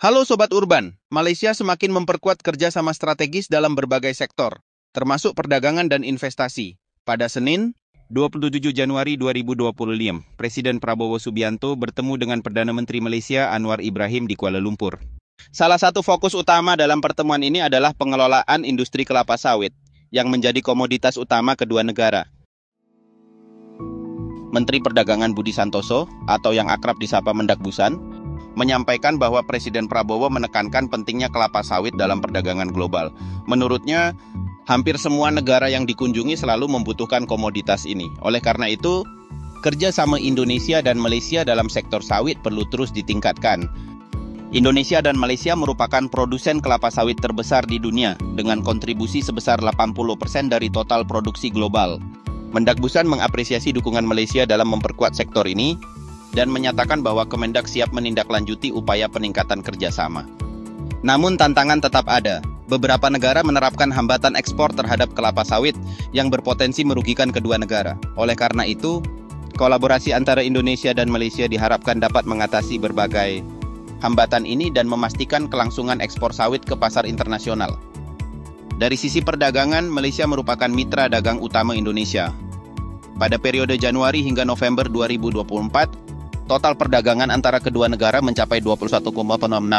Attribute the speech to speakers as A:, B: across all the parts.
A: Halo Sobat Urban, Malaysia semakin memperkuat kerjasama strategis dalam berbagai sektor, termasuk perdagangan dan investasi. Pada Senin, 27 Januari 2025, Presiden Prabowo Subianto bertemu dengan Perdana Menteri Malaysia Anwar Ibrahim di Kuala Lumpur. Salah satu fokus utama dalam pertemuan ini adalah pengelolaan industri kelapa sawit, yang menjadi komoditas utama kedua negara. Menteri Perdagangan Budi Santoso, atau yang akrab disapa Mendak Busan, menyampaikan bahwa Presiden Prabowo menekankan pentingnya kelapa sawit dalam perdagangan global. Menurutnya, hampir semua negara yang dikunjungi selalu membutuhkan komoditas ini. Oleh karena itu, kerjasama Indonesia dan Malaysia dalam sektor sawit perlu terus ditingkatkan. Indonesia dan Malaysia merupakan produsen kelapa sawit terbesar di dunia, dengan kontribusi sebesar 80% dari total produksi global. Mendak Busan mengapresiasi dukungan Malaysia dalam memperkuat sektor ini, dan menyatakan bahwa Kemendak siap menindaklanjuti upaya peningkatan kerjasama. Namun tantangan tetap ada. Beberapa negara menerapkan hambatan ekspor terhadap kelapa sawit yang berpotensi merugikan kedua negara. Oleh karena itu, kolaborasi antara Indonesia dan Malaysia diharapkan dapat mengatasi berbagai hambatan ini dan memastikan kelangsungan ekspor sawit ke pasar internasional. Dari sisi perdagangan, Malaysia merupakan mitra dagang utama Indonesia. Pada periode Januari hingga November 2024, total perdagangan antara kedua negara mencapai 21,6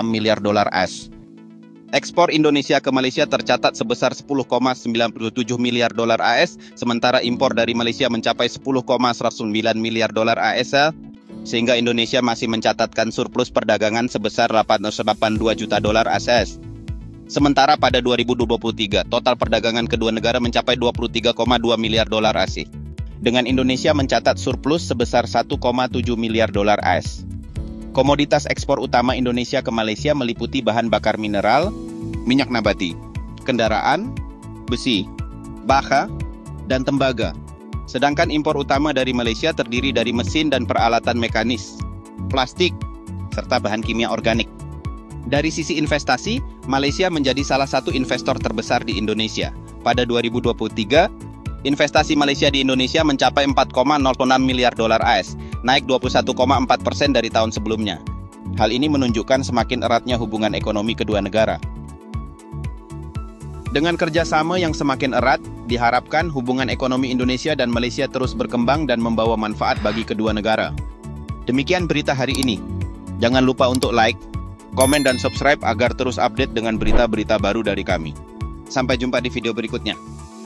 A: miliar dolar AS. Ekspor Indonesia ke Malaysia tercatat sebesar 10,97 miliar dolar AS, sementara impor dari Malaysia mencapai 10,19 miliar dolar AS, sehingga Indonesia masih mencatatkan surplus perdagangan sebesar 882 juta dolar AS. Sementara pada 2023, total perdagangan kedua negara mencapai 23,2 miliar dolar AS. Dengan Indonesia mencatat surplus sebesar 1,7 miliar dolar AS. Komoditas ekspor utama Indonesia ke Malaysia meliputi bahan bakar mineral, minyak nabati, kendaraan, besi, baka, dan tembaga. Sedangkan impor utama dari Malaysia terdiri dari mesin dan peralatan mekanis, plastik, serta bahan kimia organik. Dari sisi investasi, Malaysia menjadi salah satu investor terbesar di Indonesia. Pada 2023, investasi Malaysia di Indonesia mencapai 4,06 miliar dolar AS, naik 21,4% dari tahun sebelumnya. Hal ini menunjukkan semakin eratnya hubungan ekonomi kedua negara. Dengan kerjasama yang semakin erat, diharapkan hubungan ekonomi Indonesia dan Malaysia terus berkembang dan membawa manfaat bagi kedua negara. Demikian berita hari ini. Jangan lupa untuk like, komen, dan subscribe agar terus update dengan berita-berita baru dari kami. Sampai jumpa di video berikutnya.